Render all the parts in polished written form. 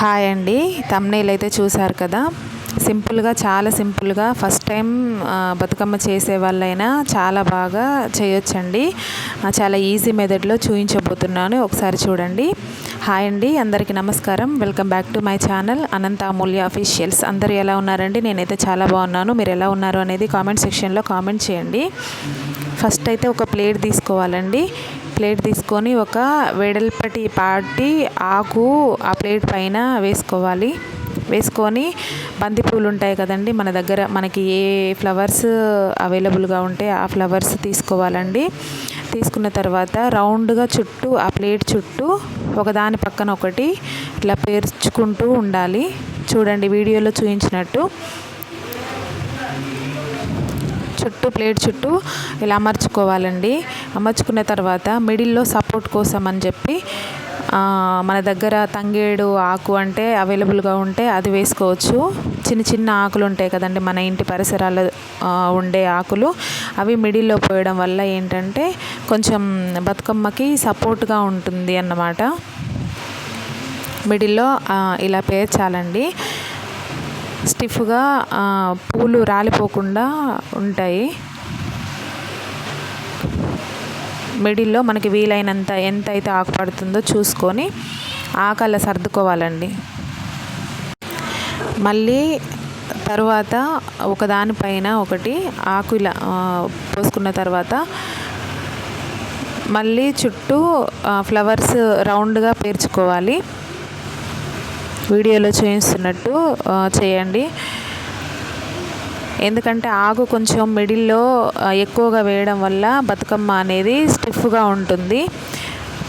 Hi అండి. Thumbnail అయితే చూసారు కదా. సింపుల్గా, చాలా సింపుల్గా ఫస్ట్ టైం బతుకమ్మ చేసే వాళ్ళైనా చాలా బాగా చేయొచ్చండి. చాలా ఈజీ మెథడ్లో చూపించబోతున్నాను, ఒకసారి చూడండి. హాయ్ అండి, అందరికీ నమస్కారం. Welcome back to my channel Anantha Amulya officials. అందరూ ఎలా ఉన్నారండి? నేనైతే చాలా బాగున్నాను. మీరు ఎలా ఉన్నారు అనేది కామెంట్ సెక్షన్లో కామెంట్ చేయండి. ఫస్ట్ అయితే ఒక ప్లేట్ తీసుకోవాలండి. ప్లేట్ తీసుకొని ఒక వెడల్పటి పాటి ఆకు ఆ ప్లేట్ పైన వేసుకోవాలి. వేసుకొని బంతిపూలు ఉంటాయి కదండి మన దగ్గర, మనకి ఏ ఫ్లవర్స్ అవైలబుల్గా ఉంటే ఆ ఫ్లవర్స్ తీసుకోవాలండి. తీసుకున్న తర్వాత రౌండ్గా చుట్టూ ఆ ప్లేట్ చుట్టూ ఒకదాని పక్కన ఒకటి ఇట్లా పేర్చుకుంటూ ఉండాలి. చూడండి వీడియోలో చూపించినట్టు ప్లేట్ చుట్టూ ఇలా అమర్చుకోవాలండి. అమర్చుకున్న తర్వాత మిడిల్లో సపోర్ట్ కోసం అని చెప్పి మన దగ్గర తంగేడు ఆకు అంటే అవైలబుల్గా ఉంటే అది వేసుకోవచ్చు. చిన్న చిన్న ఆకులు ఉంటాయి కదండి మన ఇంటి పరిసరాల్లో ఉండే ఆకులు, అవి మిడిల్లో పోయడం వల్ల ఏంటంటే కొంచెం బతుకమ్మకి సపోర్ట్గా ఉంటుంది అన్నమాట. మిడిల్లో ఇలా పేర్చాలండి. స్టిఫ్గా పూలు రాలిపోకుండా ఉంటాయి. మిడిల్లో మనకి వీలైనంత ఎంత అయితే ఆకు పడుతుందో చూసుకొని ఆకు అలా సర్దుకోవాలండి. మళ్ళీ తర్వాత ఒకదానిపైన ఒకటి ఆకు ఇలా పోసుకున్న తర్వాత మళ్ళీ చుట్టూ ఫ్లవర్స్ రౌండ్గా పేర్చుకోవాలి. వీడియోలో చూపిస్తున్నట్టు చేయండి. ఎందుకంటే ఆకు కొంచెం మిడిల్లో ఎక్కువగా వేయడం వల్ల బతుకమ్మ అనేది స్టిఫ్గా ఉంటుంది.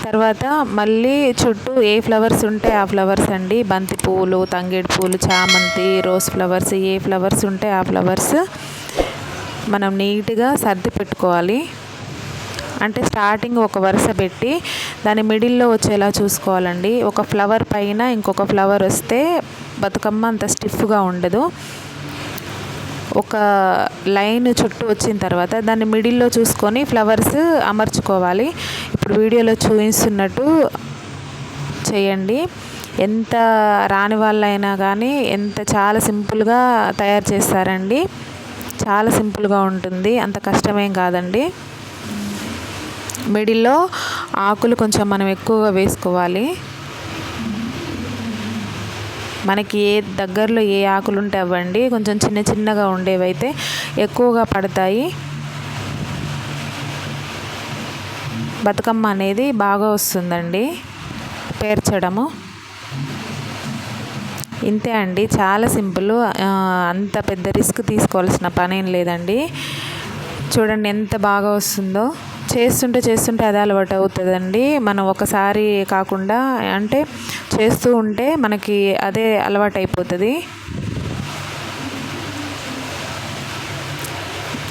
తర్వాత మళ్ళీ చుట్టూ ఏ ఫ్లవర్స్ ఉంటే ఆ ఫ్లవర్స్ అండి, బంతి పువ్వులు, తంగేడు పూలు, చామంతి, రోజ్ ఫ్లవర్స్, ఏ ఫ్లవర్స్ ఉంటే ఆ ఫ్లవర్స్ మనం నీట్గా సర్ది పెట్టుకోవాలి. అంటే స్టార్టింగ్ ఒక వరుస పెట్టి దాని మిడిల్లో వచ్చేలా చూసుకోవాలండి. ఒక ఫ్లవర్ పైన ఇంకొక ఫ్లవర్ వస్తే బతుకమ్మ అంత స్టిఫ్గా ఉండదు. ఒక లైన్ చుట్టూ వచ్చిన తర్వాత దాన్ని మిడిల్లో చూసుకొని ఫ్లవర్స్ అమర్చుకోవాలి. ఇప్పుడు వీడియోలో చూపిస్తున్నట్టు చేయండి. ఎంత రాని వాళ్ళైనా కానీ చాలా సింపుల్గా తయారు చేస్తారండి. చాలా సింపుల్గా ఉంటుంది, అంత కష్టమేం కాదండి. మిడిల్లో ఆకులు కొంచెం మనం ఎక్కువగా వేసుకోవాలి. మనకి ఏ దగ్గరలో ఏ ఆకులు ఉంటే అవ్వండి, కొంచెం చిన్న చిన్నగా ఉండేవైతే ఎక్కువగా పడతాయి. బతుకమ్మ అనేది బాగా వస్తుందండి పేర్చడము. ఇంతే అండి, చాలా సింపుల్. అంత పెద్ద రిస్క్ తీసుకోవాల్సిన పనేం లేదండి. చూడండి ఎంత బాగా వస్తుందో. చేస్తుంటే అదే అలవాటు అవుతుందండి. మనం ఒకసారి కాకుండా అంటే చేస్తూ ఉంటే మనకి అదే అలవాటు అయిపోతుంది.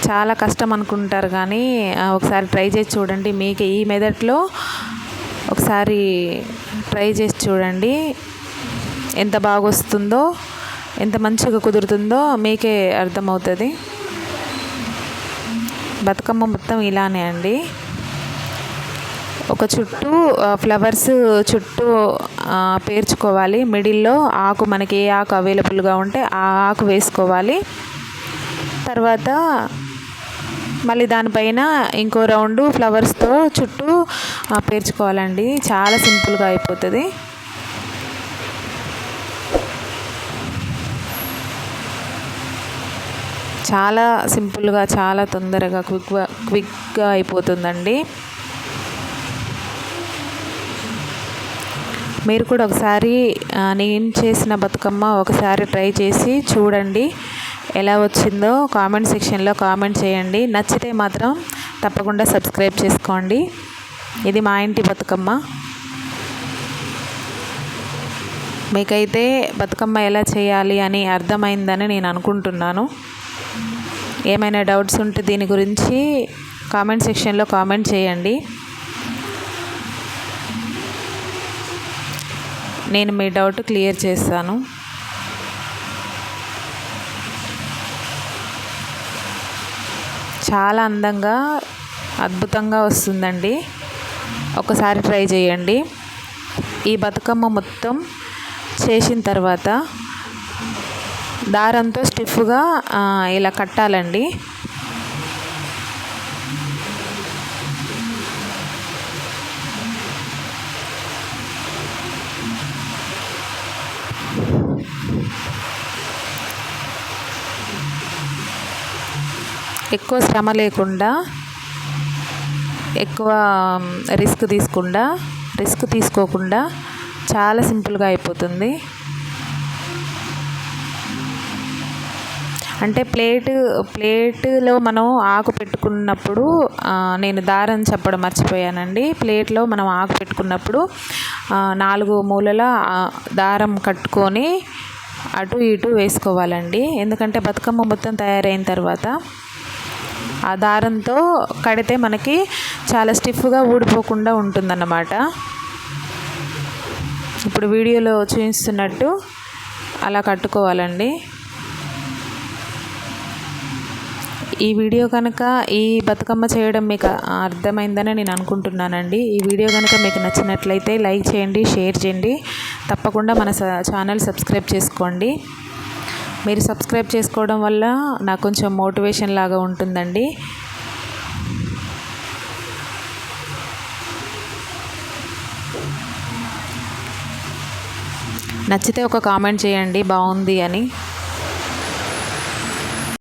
చాలా కష్టం అనుకుంటారు కానీ ఒకసారి ట్రై చేసి చూడండి. మీకు ఈ మెథడ్లో ఒకసారి ట్రై చేసి చూడండి. ఎంత బాగా వస్తుందో, ఎంత మంచిగా కుదురుతుందో మీకే అర్థమవుతుంది. బతుకమ్మ మొత్తం ఇలానే అండి. ఒక చుట్టూ ఫ్లవర్స్ చుట్టూ పేర్చుకోవాలి. మిడిల్లో ఆకు మనకి ఏ ఆకు అవైలబుల్గా ఉంటే ఆ ఆకు వేసుకోవాలి. తర్వాత మళ్ళీ దానిపైన ఇంకో రౌండ్ ఫ్లవర్స్తో చుట్టూ పేర్చుకోవాలండి. చాలా సింపుల్గా అయిపోతుంది. చాలా సింపుల్గా, చాలా తొందరగా క్విక్గా అయిపోతుందండి. మీరు కూడా ఒకసారి నేను చేసిన బతుకమ్మ ఒకసారి ట్రై చేసి చూడండి. ఎలా వచ్చిందో కామెంట్ సెక్షన్లో కామెంట్ చేయండి. నచ్చితే మాత్రం తప్పకుండా సబ్స్క్రైబ్ చేసుకోండి. ఇది మా ఇంటి బతుకమ్మ. మీకైతే బతుకమ్మ ఎలా చేయాలి అని అర్థమైందని నేను అనుకుంటున్నాను. ఏమైనా డౌట్స్ ఉంటే దీని గురించి కామెంట్ సెక్షన్లో కామెంట్ చేయండి. నేను మీ డౌట్ క్లియర్ చేస్తాను. చాలా అందంగా, అద్భుతంగా వస్తుందండి. ఒకసారి ట్రై చేయండి. ఈ బతుకమ్మ మొత్తం చేసిన తర్వాత దారంతో స్టిఫ్గా ఇలా కట్టాలండి. ఎక్కువ శ్రమ లేకుండా, ఎక్కువ రిస్క్ తీసుకోకుండా చాలా సింపుల్గా అయిపోతుంది. అంటే ప్లేట్లో మనం ఆకు పెట్టుకున్నప్పుడు నేను దారం చెప్పడం మర్చిపోయానండి. ప్లేట్లో మనం ఆకు పెట్టుకున్నప్పుడు 4 మూలల దారం కట్టుకొని అటు ఇటు వేసుకోవాలండి. ఎందుకంటే బతుకమ్మ మొత్తం తయారైన తర్వాత ఆ దారంతో కడితే మనకి చాలా స్టిఫ్గా ఊడిపోకుండా ఉంటుందన్నమాట. ఇప్పుడు వీడియోలో చూపిస్తున్నట్టు అలా కట్టుకోవాలండి. ఈ వీడియో కనుక ఈ బతుకమ్మ చేయడం మీకు అర్థమైందని నేను అనుకుంటున్నానండి. ఈ వీడియో కనుక మీకు నచ్చినట్లయితే లైక్ చేయండి, షేర్ చేయండి. తప్పకుండా మన ఛానల్ సబ్స్క్రైబ్ చేసుకోండి. మీరు సబ్స్క్రైబ్ చేసుకోవడం వల్ల నాకు కొంచెం మోటివేషన్ లాగా ఉంటుందండి. నచ్చితే ఒక కామెంట్ చేయండి బాగుంది అని.